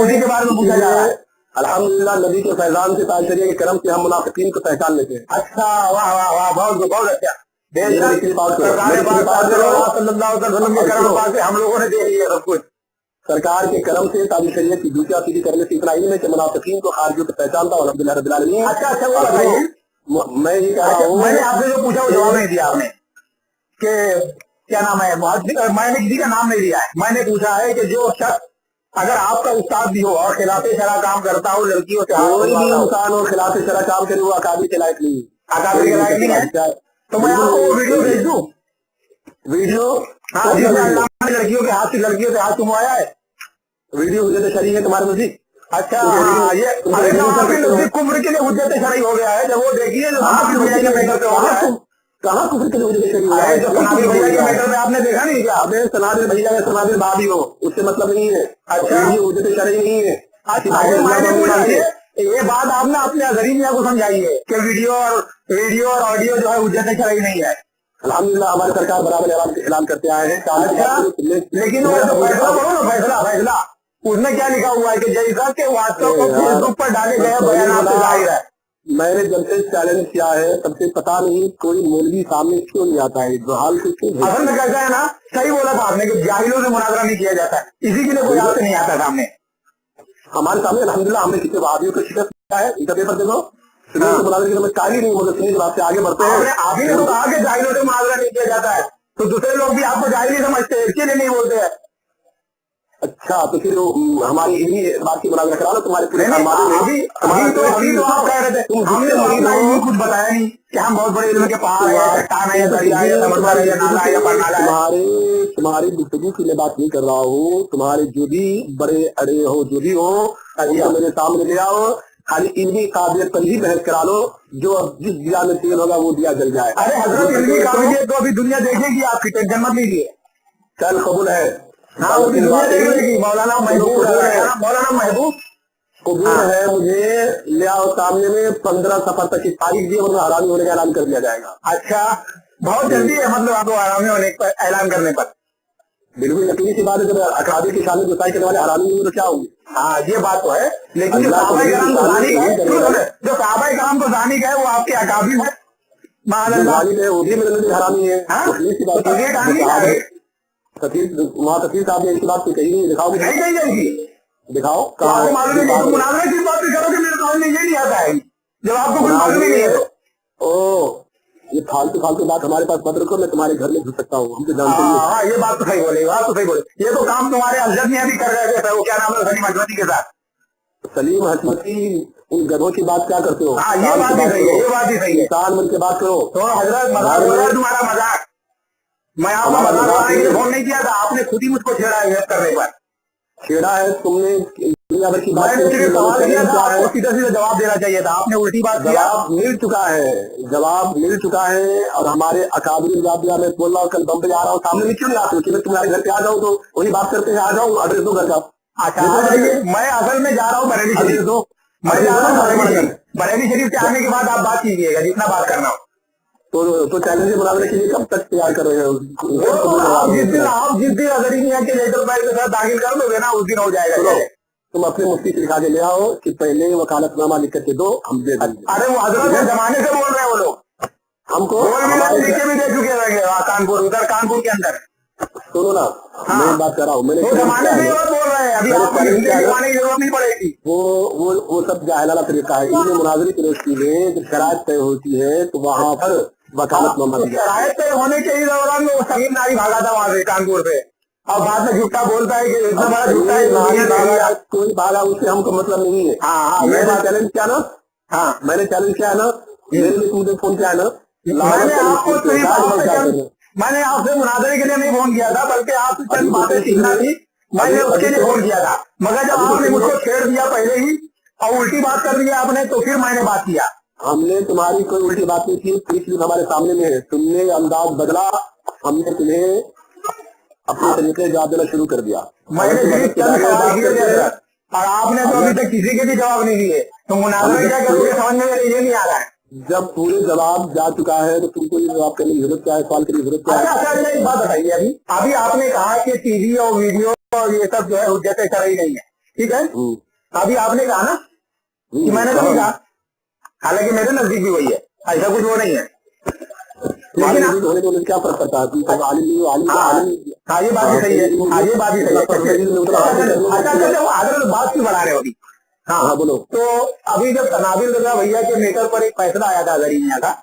उसी के बारे में पूछा जा रहा है। अल्हम्दुलिल्लाह नबी के फैजान से ताशरिया के करम से हम मुनाफिकीन को पहचान लेते हैं। अच्छा वाह वाह वाह, बहुत अच्छा। हम लोगों ने देख लिया सब कुछ सरकार के करम से ताबी शरीयत की दूसरा सीधी करने से इतना ही में मुनाफिकीन को खारिजियों को पहचानता हूँ अल्हम्दुलिल्लाह रब्बिल आलमीन। अच्छा वो बताइए, मैं ये कह रहा हूँ, मैंने आपसे जो पूछा वो जवाब नहीं दिया आपने कि क्या नाम है, मैंने किसी का नाम नहीं लिया है। मैंने पूछा है कि जो शख्स अगर आपका उस्ताद भी हो और खिलाफे शरा काम करता हो, लड़कियों से कोई भी इंसान हो खिलाफे शरा काम करे वो अकाबी के लायक नहीं, अकाबी के लायक नहीं है। तो मैं आपको वीडियो भेज दूं, वीडियो हाँ लड़कियों के हाथ चुमवाया है, वीडियो हुज्जत शरई है तुम्हारे नजदीक। अच्छा हाँ, ये कुफ्र के लिए हुज्जत शरई हो गया है। जब वो देखिए कहाँ कुफ्र के लिए हुज्जत शरई है? जो सनादिल भैया के मैटर में आपने देखा नहीं क्या? अबे सनादिल भैया या सनादिल भाभी हो उससे मतलब नहीं है। अच्छा हुज्जत शरई नहीं है। ये बात आपने अपने अजहरी मियां को समझाई है कि वीडियो और ऑडियो जो है हुज्जत शरई नहीं है। अल्हम्दुलिल्लाह हमारी सरकार बराबर ऐलान करते आए हैं। अच्छा लेकिन फैसला उसमें क्या लिखा हुआ है कि जैसा के व्हाट्सएप और फेसबुक पर डाले गए बयान जाहिर है। मैंने जब से चैलेंज किया है तब से पता नहीं कोई मौलवी सामने क्यों नहीं आता है। जो हाल असल में कहता है ना, सही बोला था आपने कि जाहिलों से मुनाजरा नहीं किया जाता है, इसी के लिए कोई आपसे नहीं आता सामने। हमारे सामने अल्हम्दुलिल्लाह हमने कितने वहाबियों को शिकस्त किया है। इनका पेपर देखो, मुनाजरे की समझ काली नहीं, मगर सुन्नी जवाब से आगे बढ़ते हैं। आप ही ने तो कहा कि जाहिलों से मुनाजरा नहीं किया जाता है, तो दूसरे लोग भी आपको जाहिल ही समझते हैं, इसके लिए नहीं बोलते हैं। अच्छा तो फिर हमारी इन्हीं बात की मुनाजरा करा लो तुम्हारे पूरे अभी तो आप कह रहे थे, हमने तो अपना इल्म कुछ बताया नहीं कि हम बहुत बड़े इल्म के पहाड़ है, चट्टान है, या दरिया है, या समंदर है, या नाला है, या बरनाला है। तुम्हारी गुफ्तगू की मैं बात नहीं कर रहा हूँ। तुम्हारे जो भी बड़े अड़े हो जो भी हो मेरे सामने ले आओ, खाली इल्मी काबिलियत पर ही बहस करा लो। जो जिस दिया में तेल होगा वो दिया जल जाए। अरे हजरत इल्मी काबिलियत तो अभी दुनिया देखेगी, आपकी टेंशन मत लीजिए। चल कबूल है, हाँ वो भी दुनिया देख लेगी। मौलाना महबूब कबूल है मुझे ले आओ सामने में 15 सफर तक की तारीख दी, वरना हरामी होने का ऐलान कर दिया जाएगा। अच्छा बहुत जल्दी है, मतलब आपको हरामी होने का ऐलान करने पर? बिल्कुल यकीनी सी बात है। जब अकादी की शामिल गुस्साई करने वाले हरामी होंगे तो क्या होंगे? हाँ ये बात तो है, लेकिन जो सहाबा कराम तो जानी गए वो आपके अकाबी है, वो भी मेरे हरामी है। वहाँ तफसीर साहब ने इसकी बात को कही नहीं, दिखाओ नहीं कही जाएगी, दिखाओ आपको मालूम है कि मुनाजरा किस बात पे करोगे, मेरे समझ में ये नहीं आता है जब आपको कुछ मालूम ही नहीं है। ओ ये फालतू बात हमारे पास मत रखो, मैं तुम्हारे घर में घुस सकता हूँ, हम तो जानते हैं। हाँ ये बात तो सही बोले, बात तो सही बोले। ये तो काम तुम्हारे अजहर मियां भी कर रहे थे, वो क्या नाम है, सलीम हजमती के साथ। सलीम हजमती उन गधों की बात क्या करते हो? हाँ ये बात ही सही है, ये बात ही सही है। इंसान बन के बात करो। तो हजरत मजाक हो रहा है तुम्हारा, मजाक। मैं आपको मजाक फोन नहीं किया था, आपने खुद ही मुझको छेड़ा है करने पर। छेड़ा है तुमने, दुनिया भर की बात सवाल किया था, आपको सीधा सीधा जवाब देना चाहिए था, आपने उल्टी बात किया। जवाब मिल चुका है और हमारे अकाबरी जाबिया में बोल रहा हूँ, कल बम्बई आ रहा हूँ, सामने में क्यों नहीं आते कि मैं तुम्हारे घर पे आ जाऊँ तो वही बात करते हैं, आ जाऊँ एड्रेस दो घर का। अच्छा मैं असल में जा रहा हूँ बरेली शरीफ, दो मैं जा रहा हूँ बरेली शरीफ से आने के बाद आप बात कीजिएगा जितना बात करना हो। तो चैलेंज बनाने के लिए कब तक तैयार कर रहे हो? आप जिस दिन अजहरी मियां के लेटर पैड के साथ दाखिल कर दोगे ना उस दिन हो जाएगा। तुम अपने मुफ्ती से लिखा के ले आओ कि पहले वकालतनामा लिख करके दो, हम दे देंगे। अरे वो हजरत जमाने से बोल रहे हैं वो लोग, हमको नीचे भी दे चुके रहेंगे कानपुर, उधर कानपुर के अंदर। सुनो ना, मैं बात कर रहा हूँ, मैंने जमाने से बोल रहे हैं, अभी आपको की जरूरत नहीं पड़ेगी। वो सब जाहिलाना तरीका है। इन्हें मुनाजरे की रोशनी में जब शरायत तय होती है तो वहाँ पर वकालतनामा दिया। शरायत तय होने के ही दौरान वो समीर नारी भागा था वहां से कानपुर से, और बाद में झूठा बोलता है कि इतना बड़ा झूठा है, कोई भागा उससे हमको मतलब नहीं है। हाँ, मैंने चैलेंज किया ना, हाँ मैंने चैलेंज किया ना, मेरे लिए तुमने फोन किया ना, मैंने आपसे मुनाजरे के लिए नहीं फोन किया था, बल्कि आपसे चंद बातें सीखना थी, मैंने उसके लिए फोन किया था। मगर जब आपने मुझको छेड़ दिया पहले ही और उल्टी बात कर दी आपने, तो फिर मैंने बात किया। हमने तुम्हारी कोई उल्टी बात नहीं की, चीज हमारे सामने में है। तुमने अंदाज बदला, हमने तुम्हें अपने तरीके से जवाब देना शुरू कर दिया। मैंने और आपने तो अभी तक किसी के भी जवाब नहीं दिए, तो मुनाजरा क्या करोगे समझ में ये नहीं आ रहा है। जब पूरे जवाब जा चुका है तो तुमको ये जवाब करने की जरूरत क्या है, सवाल करने की जरूरत क्या है? अच्छा, एक बात बताइए, अभी आपने कहा कि टीवी और वीडियो और ये सब जो है हुज्जत शरई नहीं है, ठीक है? अभी आपने कहा ना कि मैंने तो नहीं कहा, हालांकि मेरे नजदीक भी वही है, ऐसा कुछ वो नहीं है। लेकिन होने तो क्या फर्क पड़ता है? तुम हाँ ये बात भी सही है, हाँ ये बात भी सही है। अच्छा, बात क्यों बढ़ा रहे हो अभी? हाँ बोलो। तो अभी जब तनाबिल रजा भैया के मेटर पर एक फैसला आया था अजहरी मियां का,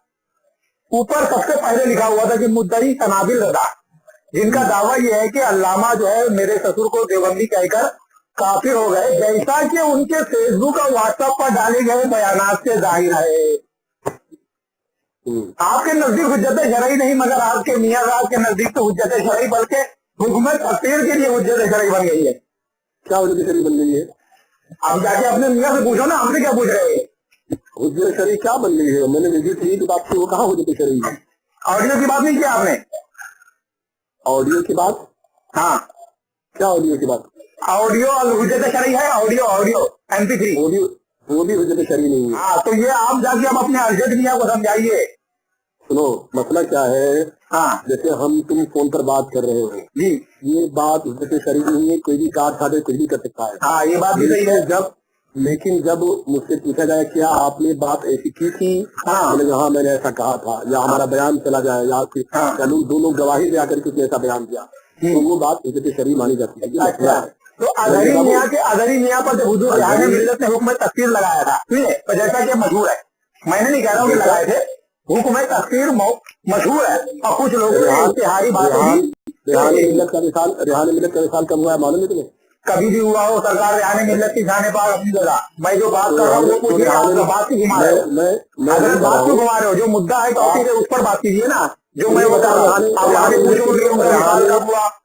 ऊपर सबसे पहले लिखा हुआ था कि मुद्दई तनाबिल रजा, जिनका दावा यह है कि अल्लामा जो है मेरे ससुर को देवबंदी कहकर काफिर हो गए, जैसा कि उनके फेसबुक और व्हाट्सएप पर डाले गए बयानात से जाहिर है। आपके नजदीक हुज्जत शरई नहीं, मगर आपके मियां साहब के नजदीक तो हुज्जत शरई, बल्कि हुकूमत तकसीर के लिए हुज्जत शरई बन गई है। क्या हुज्जत शरई बन गई है? आप जाके अपने मियां से पूछो ना, हमसे क्या पूछ रहे हैं? हुज्जत शरई क्या बन गई है? मैंने विजिट की तो बात की, वो कहाँ हुज्जत शरई है? ऑडियो की बात नहीं किया आपने? ऑडियो की बात? हाँ, क्या ऑडियो की बात? ऑडियो हुज्जत शरई है, ऑडियो MP3 ऑडियो, वो भी हुज्जत शरई नहीं है। हाँ, तो ये आप जाके अब अपने अर्जत मियां को समझाइए। सुनो, मसला क्या है? हाँ, जैसे हम तुम फोन पर बात कर रहे हो जी, ये बात हुज्जत शरई नहीं है, कोई भी काट खाते कुछ भी कर सकता है। हाँ, ये बात भी सही है। लेकिन जब मुझसे पूछा जाए क्या आपने बात ऐसी की थी, हाँ मैंने ऐसा कहा था, या हमारा बयान चला जाए, या दो लोग गवाही दे आकर कुछ ऐसा बयान दिया, तो वो बात हुज्जत शरई मानी जाती है। अच्छा, तो अजहरी मियां पर जब हुजूर रिहान मिल्लत ने हुक्म तकसीर लगाया था, ठीक है, तो जैसा कि मशहूर है, मैंने नहीं कह रहा हूँ कि लगाए थे, हुक्म तकसीर मशहूर है, और कुछ लोगों ने इश्तिहारी बातें रिहान मिल्लत का विशाल कब हुआ है मालूम है तुम्हें? कभी भी हुआ हो, सरकार रिहान मिल्लत की जाने पर अपनी जगह, मैं जो बात कर रहा हूँ वो पूछिए, बात क्यों घुमा रहे हो? अगर बात क्यों घुमा रहे हो, जो मुद्दा है टॉपिक है उस पर बात कीजिए ना, जो मैं बता रहा हूँ।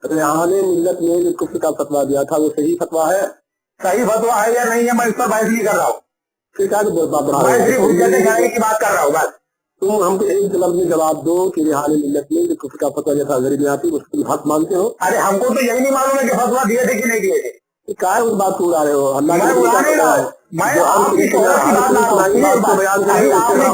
रिहान मिल्लत ने जो कुफ्र का फतवा दिया था वो सही फतवा है? सही फतवा है या नहीं है, मैं इस पर बहस नहीं कर रहा हूँ, मैं सिर्फ हुज्जत शरई की बात कर रहा हूँ बस। तुम हमको एक लफ्ज में जवाब दो कि रिहान मिल्लत ने जो कुफ्र का फतवा दिया था अजहरी मियां थी, उसको हक मानते हो? अरे हमको तो यही नहीं मालूम है कि फतवा दिए थे कि नहीं दिए थे। क्या उस बात को उड़ा रहे हो? मैं उड़ा नहीं रहा हूँ, मैं आपकी शोहरत की बात ला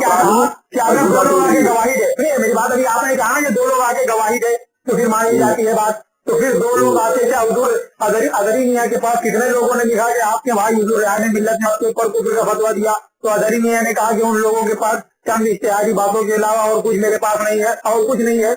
रहा हूँ। अगर दो लोग आके गवाही दे, मेरी बात अभी आपने कहा कि दो लोग आके गवाही दे तो फिर मानी जाती है बात, तो फिर दो लोग आते क्या हुजूर अजहरी मियां के पास कितने लोगों ने लिखा कि आपके भाई हुजूर रिहान मिल्लत ने आपके ऊपर कुफ्र का फतवा दिया, तो अजहरी मियां ने कहा कि उन लोगों के पास चंद इश्तिहारी बातों के अलावा और कुछ मेरे पास नहीं है, और कुछ नहीं है।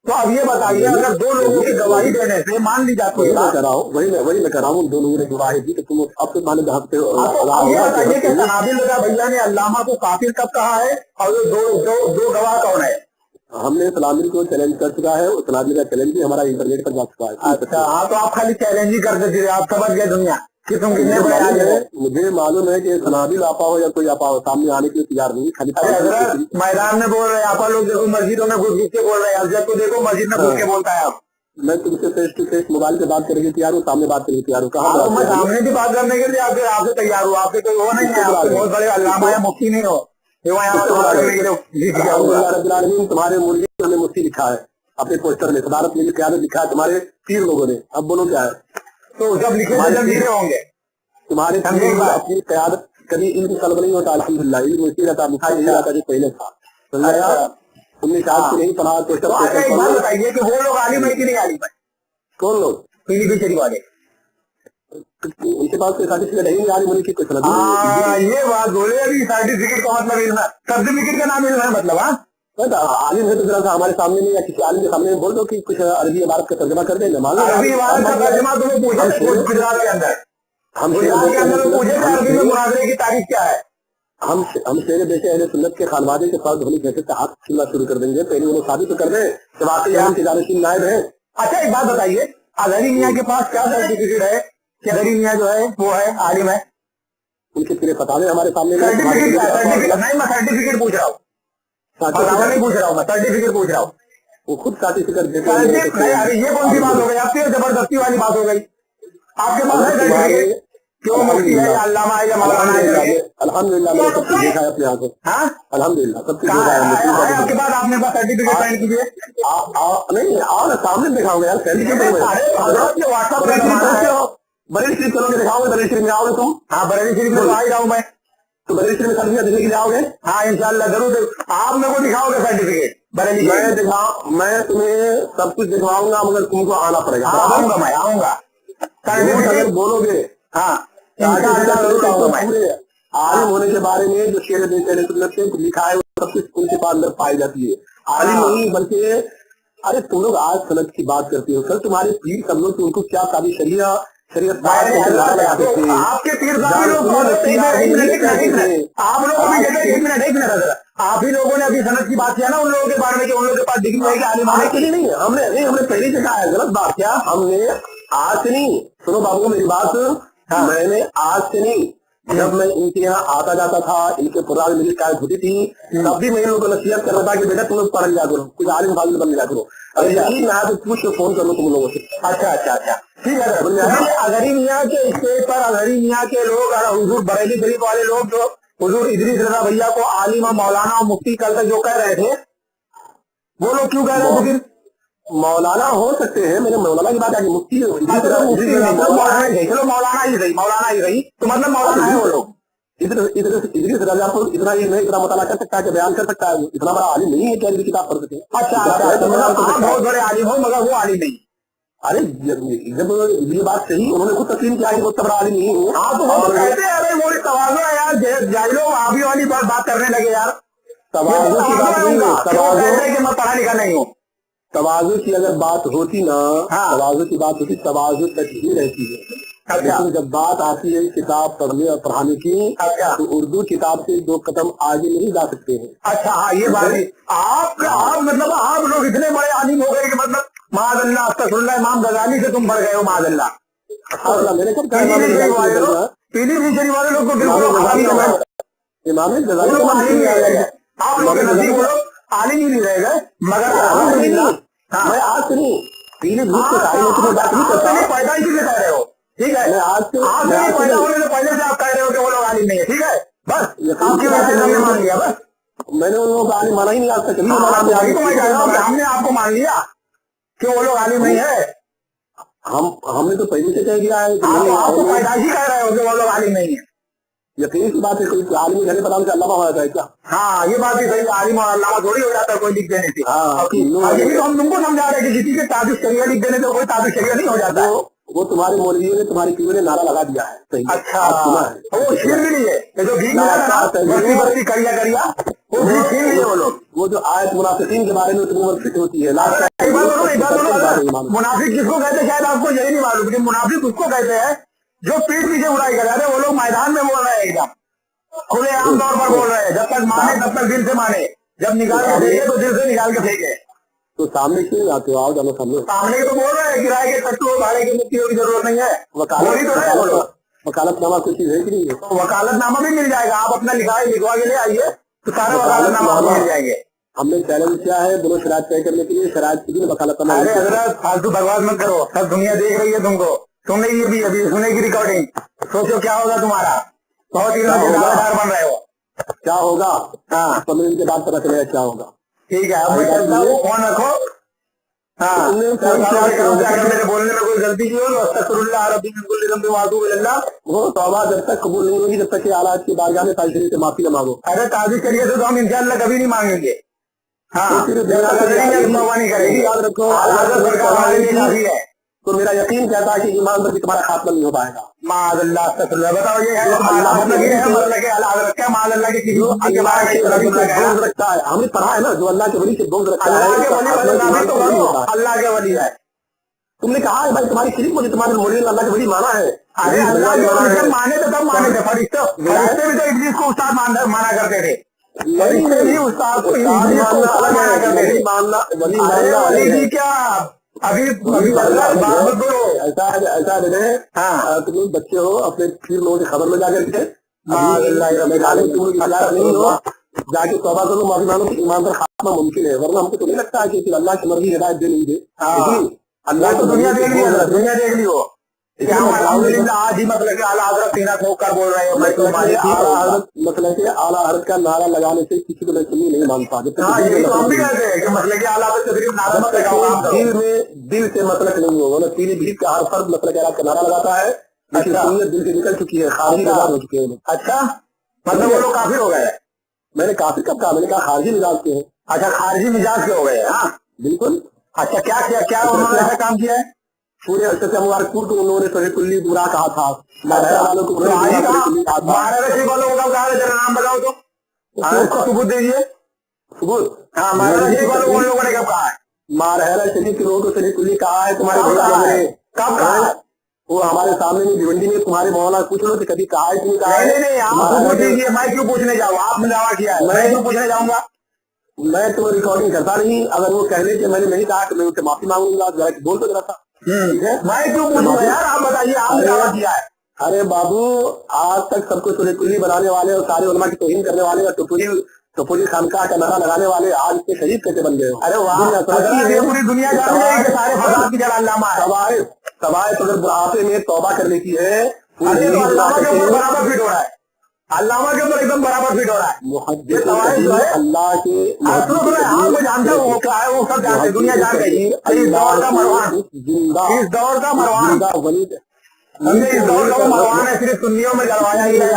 तो अब ये बताइए, अगर दो लोगों की गवाही देने से मान ली जाती है, वही मैं कर रहा हूँ, दो लोगों ने गवाही दी तो तुम अब तो माने भागते हो। अब ये बताइए कि तनाबिल रजा भैया ने अल्लामा को काफिर कब कहा है, और ये दो गवाह कौन है? हमने तनाबिल को चैलेंज कर चुका है, और तनाबिल का चैलेंज भी हमारा इंटरनेट पर जा चुका है। अच्छा, हाँ, तो आप खाली चैलेंज ही करते थे, आप समझ गए दुनिया कि तुम कितने बड़े आगे हो। मुझे मालूम है कि तनाबिल आपा हो या कोई आपा हो, सामने आने के लिए तैयार नहीं। खाली मैदान में बोल रहे हैं आपा लोग, देखो मस्जिदों में घुस के बोल रहे हैं, अफजल को देखो मस्जिद में घुस के बोलता है। आप मैं तुमसे फेस टू फेस मोबाइल पे बात करके तैयार हूँ, सामने बात करके तैयार हूँ। कहा मैं सामने भी बात करने के लिए आपसे तैयार हूँ, आपसे कोई वो नहीं है, आपसे बहुत बड़े अल्लामा या मुफ्ती नहीं हो तुम्हारे मुर्गी ने मुफ्ती लिखा है अपने पोस्टर में, सदारत में क्यादत लिखा है तुम्हारे 3 लोगों ने। अब बोलो क्या है? तो जब लिखे होंगे तुम्हारे अपनी क्यादत, कभी इल्म तलब नहीं होता, अल्हम्दुलिल्लाह इल्म उसी रहता, मुखा नहीं रहता जो पहले था। तुमने शायद नहीं पढ़ा पोस्टर। बताइए कि वो लोग आलिम है कि नहीं आलिम है? कौन लोग? पीलीभीत वाले, उनके पास कोई सर्टिफिकेट है नहीं आलिम होने की, कुछ ये बात बोले अभी सर्टिफिकेट का मतलब सर्टिफिकेट का नाम मिलना है मतलब। हाँ, आलिम है तो जरा सा हमारे सामने में या किसी आलिम के सामने में बोल दो कि कुछ अरबी इबारत का तर्जमा कर देंगे। अरबी इबारत का तर्जमा तुम्हें पूछे गुजरात के अंदर, हम गुजरात के अंदर पूछे अरबी में मुनाजरे की तारीख क्या है। हम तेरे बेटे अहले सुन्नत के खानवादे के फर्द होने कैसे हाथ सुनना शुरू कर देंगे। पहले उन्हें साबित तो कर दे कि वाकई हम के जानशीन नायब है। अच्छा एक बात बताइए, अजहरी मियाँ के पास क्या सर्टिफिकेट है कि अजहरी मियाँ जो है वो है आलिम है? उनके पूरे फतावे हमारे सामने सर्टिफिकेट नहीं, मैं सर्टिफिकेट पूछ रहा हूँ, नहीं पूछ रहा हूँ, मैं सर्टिफिकेट पूछ रहा हूँ। वो खुद सर्टिफिकेट देते हैं। अरे ये कौन सी बात हो गई, आपकी जबरदस्ती वाली बात हो गई। आपके पास है सर्टिफिकेट क्यों? मुफ्ती है या अल्लामा है या मौलाना है? अल्हम्दुलिल्लाह मैंने सब कुछ देखा है अपने आंखों। हाँ अल्हम्दुलिल्लाह सब कुछ देखा है। आपके बाद आपने पास सर्टिफिकेट साइन कीजिए। नहीं आओ ना सामने दिखाओगे यार सर्टिफिकेट। बरेली शरीफ चलोगे दिखाओगे, बरेली शरीफ में आओगे तुम? हाँ बरेली शरीफ में आ ही रहा हूँ मैं। तो बरेली शरीफ में सर्टिफिकेट देने के लिए आओगे? हाँ इंशाल्लाह जरूर। आप मेरे को दिखाओगे सर्टिफिकेट बरेली? मैं तुम्हें सब कुछ दिखवाऊंगा मगर तुमको आना पड़ेगा। आऊंगा मैं, आऊंगा। अगर बोलोगे हाँ आलिम होने के बारे में जो शेर लिखा है सब कुछ उनके पास अंदर पाई जाती है। आलिम नहीं बल्कि अरे तुम लोग आज सनत की बात करते हो सर, तुम्हारे पीर सब लोग उनको क्या सारी शरीयत आपके पीर आप ही लोगों ने अभी सनत की बात किया ना उन लोगों के बारे में कि उन लोगों के पास डिग्री है कि आलिम होने के लिए नहीं। हमने पहले से कहा है गलत बात क्या। हमने आज से नहीं, सुनो बाबू मेरी बात, मैंने आज से नहीं, जब मैं इनके यहाँ आता जाता था इनके पुराने मेरी शिकायत होती थी तब भी मैं इन लोगों को नसीहत कर रहा था कि बेटा तुम लोग पढ़ लिया करो, कुछ आलिम फाजिल बन लिया करो। अरे यही मैं तो पूछ फोन कर लो तुम लोगों से। अच्छा अच्छा अच्छा ठीक है। अजहरी मियाँ के स्टेज पर अजहरी मियाँ के लोग हुजूर बरेली शरीफ वाले लोग जो हुजूर इदरीस रजा भैया को आलिम और मौलाना और मुफ्ती कल तक जो कह रहे थे वो लोग क्यों कह रहे थे? मौलाना हो सकते हैं, मैंने मौलाना की बात आई, मुफ्ती चलो मौलाना ही रही, मौलाना ही रही तो मतलब मौलाना है वो लोग। इदरीस रजा को इतना ही नहीं इतना मुताला कर सकता है कि बयान कर सकता है, इतना बड़ा आलिम नहीं है क्या किताब पढ़ सके। अच्छा बहुत बड़े आलिम हो मगर वो आलिम नहीं। अरे जब ये बात सही उन्होंने खुद तस्लीम किया कि वो बड़ा आलिम नहीं हूँ। हाँ तो वो कहते हैं अरे वो तवाज़ो है यार, जाहिलो आबी वाली बात करने लगे यार। तवाज़ो की बात नहीं है, तवाज़ो कि मैं पढ़ा लिखा नहीं हूँ। तवाज़ो की अगर बात होती ना, तवाज़ो की बात होती, तवाज़ो तक ही रहती है। लेकिन जब बात आती है किताब पढ़ने और पढ़ाने की तो उर्दू किताब से 2 कदम आगे नहीं जा सकते हैं। अच्छा हाँ ये बात है। आप मतलब आप लोग इतने बड़े आलिम हो गए कि मतलब माज़अल्लाह अस्तग़फिरुल्लाह इमाम गज़ाली से तुम बढ़ गए हो माज़अल्लाह। मैंने कब कहा पीलीभीत शरीफ वाले लोग को इमाम गज़ाली आप लोग नसीब आलिम ही नहीं रह गए मगर मैं आज से नहीं पीलीभीत के सारे में बात नहीं करता, पैदा ही कह रहे हो ठीक है। मैं आज से पैदा होने से पहले से आप कह रहे हो कि वो लोग आलिम नहीं है ठीक है। बस आपकी वजह से हमने मान लिया, बस मैंने उन लोगों को आलिम माना ही नहीं आज तक। हमने आपको मान लिया कि वो लोग आलिम नहीं है। हमने तो पहले से कह दिया है कि आपको पैदाइशी कह रहे हो कि वो लोग आलिम नहीं है। यकीन की बात है, कोई आलिम घर पता से अल्लामा हो जाता है क्या? हाँ ये बात भी सही, आलिम और अल्लामा थोड़ी हो जाता है कोई लिख देने से। ये तो हम तुमको समझा रहे हैं कि किसी के ताबिज़ शरिया लिख देने से कोई ताबिज़ शरिया नहीं हो जाता। वो तुम्हारे मौलवियों ने तुम्हारी पीर ने नारा लगा दिया है। अच्छा वो छीन भी नहीं है जो भीख बस्ती करिया करिया वो भी छीन लिए वो लोग। वो जो आयत मुनाफिकीन के बारे में फिट होती है, मुनाफिक किसको कहते हैं शायद आपको यही नहीं मालूम कि मुनाफिक उसको कहते हैं जो पीठ पीछे बुराई कर रहे हैं। वो लोग मैदान में बोल रहे हैं एकदम खुलेआम तौर पर बोल रहे हैं, जब तक माने तब तक दिल से माने, जब निकाल के फेंके तो दिल से निकाल के फेंके। तो सामने क्यों आते हो? आओ जानो सामने तो बोल रहे हैं किराए के पेट्रोल भाड़े की मुक्तियों की जरूरत नहीं है। वकालतनामा कोई चीज है कि नहीं है? तो वकालतनामा भी मिल जाएगा, आप अपना लिखवा के ले आइए तो सारे वकालतनामा मिल जाएंगे। हमने चैलेंज किया है दोनों शराब तय करने के लिए, शराब की वकालतनामा। अरे हजरत फालतू बकवास मत करो, सब दुनिया देख रही है तुमको, सुनेगी भी अभी सुनेगी रिकॉर्डिंग। सोचो क्या होगा तुम्हारा, बहुत ही दावेदार बन रहे हो। क्या होगा? हाँ 15 दिन के बाद पता चलेगा क्या होगा। ठीक है अब मैं चलता हूँ, फोन रखो। हाँ मेरे बोलने में कोई गलती की हो तो अस्तगफिरुल्लाह रब्बी मिन कुल्ली ज़ंबिन व अतूबु इलैह। वो तौबा जब तक कबूल नहीं होगी जब तक कि आला की बारगाह में ताज़ी से माफी न मांगो। अरे ताज़ी करिए तो हम इंशाअल्लाह कभी नहीं मांगेंगे। हाँ तौबा नहीं करेंगे, याद रखो काफी है। तो मेरा यकीन कहता है कि ईमान पर भी तुम्हारा खात्मा नहीं हो पाएगा। माज़अल्लाह बताओ ये है क्या माज़अल्लाह के किसी बोझ रखता है, हमने पढ़ा है ना, जो अल्लाह के वली से बोझ रखता है अल्लाह के वली है। तुमने कहा है भाई तुम्हारी सिर्फ मुझे तुम्हारे मोली अल्लाह के वली माना है। अरे अल्लाह के वली जब माने तो तब माने थे, फरिश्ते भी तो इब्लीस को उस्ताद माना करते थे। फरिश्ते भी उस्ताद को माना करते थे। वली क्या अभी बात मत बोलो। ऐसा है हाँ, तुम लोग बच्चे हो, अपने फिर लोगों की खबर में जाकर के नहीं हो, जाके तौबा करो, माफी मांगो, ईमान पर खात्मा मुमकिन है। वरना हमको तो नहीं लगता है कि अल्लाह की मर्जी हिदायत दे नहीं दे। अल्लाह तो दुनिया देख ली, दुनिया देख ली हो। आज ही मतलब आला हज़रत सीना ठोक कर बोल रहे हो मतलब कि आला हज़रत का नारा लगाने से किसी को मैं सुन्नी नहीं मानता। हम भी कहते हैं कि मतलब कि आला हज़रत सिर्फ नारा मत लगाओ, दिल से मतलब नहीं होगा ना। पीलीभीत का हर फर्द मतलब का नारा लगाता है, लेकिन सुन्नियत दिल से निकल चुकी है, खारिजी मिजाज हो चुके हैं। अच्छा, मतलब वो लोग काफिर हो गए। मैंने काफिर कब कहा? मैंने कहा खारिजी मिजाज के हैं। अच्छा, खारिजी मिजाज के हो गए। हाँ बिल्कुल। अच्छा, क्या किया, क्या उन्होंने ऐसा काम किया है? पूरे अरसे से मुबारकपुर को उन्होंने सही कुल्ली बुरा कहा था, वालों को महाराजा श्री वालों का कहा, जरा नाम बताओ तो उसको सबूत दीजिए। सबूत? हाँ, महाराजा श्री वालों उन लोगों ने कब कहा है? महाराजा शरीफ के लोगों को सही कुल्ली कहा है तुम्हारे भैया ने। कब कहा है? वो हमारे सामने में भिवंडी में तुम्हारे मौलाना पूछ लो कि कभी कहा है कि नहीं कहा है। नहीं, आप सबूत दीजिए, मैं क्यों पूछने जाऊँ? आपने दावा किया है, मैं क्यों पूछने जाऊंगा? मैं तो रिकॉर्डिंग करता नहीं। अगर वो कहने के मैंने नहीं कहा तो मैं उनसे माफी मांगूंगा, बोल तो जरा था। ठीक है, मैं क्यों पूछूंगा यार? आप बताइए, आपने दावा किया है। अरे बाबू, आज तक सबको सुरकुल्ली बनाने वाले और सारे उलमा की तौहीन करने वाले और टोपरी खानकाह का नारा लगाने वाले आज इसके शहीद कैसे बन गए हो? अरे वाह, पूरी दुनिया जान गई कि सारे फसाद की जड़ अल्लामा है। सवाए तो अगर बुढ़ापे में तौबा करने की है, अल्लामा के ऊपर बराबर फिट हो रहा है, अल्लामा के ऊपर एकदम बराबर फिट हो रहा है। अल्लाह के मैं जानता हूँ क्या है, वो सब जानते, दुनिया जान गई। इस दौर का मरवान, इस दौर का मरवान, इस दौर का मरवान है, सिर्फ सुन्नियों में जलवाया ही है।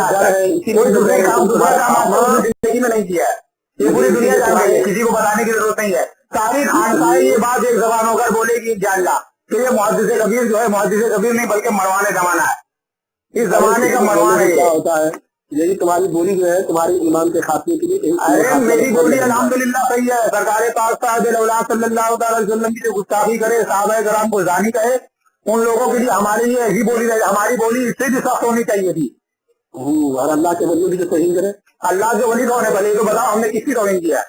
कोई दूसरे काम, दूसरा काम जिंदगी में नहीं किया है। ये पूरी दुनिया जान गई है, किसी को बताने की जरूरत नहीं है। सारी खानसाई ये बात एक जबान होकर बोलेगी इंशाअल्लाह कि ये मुहद्दिस कबीर जो है, मुहद्दिस कबीर नहीं बल्कि मरवान जमाना है। इस जमाने का मरवान है। क्या होता है? यही तुम्हारी बोली जो है तुम्हारी ईमान के खात्मे के लिए। अरे मेरी बोली अल्हम्दुलिल्लाह सही है। सरकार पाक सल्लल्लाहु अलैहि वसल्लम की जो गुस्ताखी करे, साहबा कराम को जानी कहे, उन लोगों के लिए हमारी ये ऐसी बोली है। हमारी बोली इससे भी सख्त होनी चाहिए थी। और अल्लाह के वली की तौहीन करे। अल्लाह के वली कौन है भले? तो बताओ, हमने किसकी तौहीन किया है?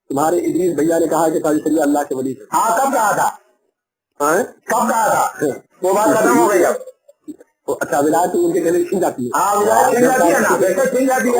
तुम्हारे इदरीस भैया ने कहा कि ताजी अल्लाह के वली है। हाँ, कब कहा था? कब कहा था? वो बात खत्म हो गई अब। अच्छा, विलायत उनके गले छिन जाती है। हाँ, विलायत छिन जाती है ना, छिन जाती है।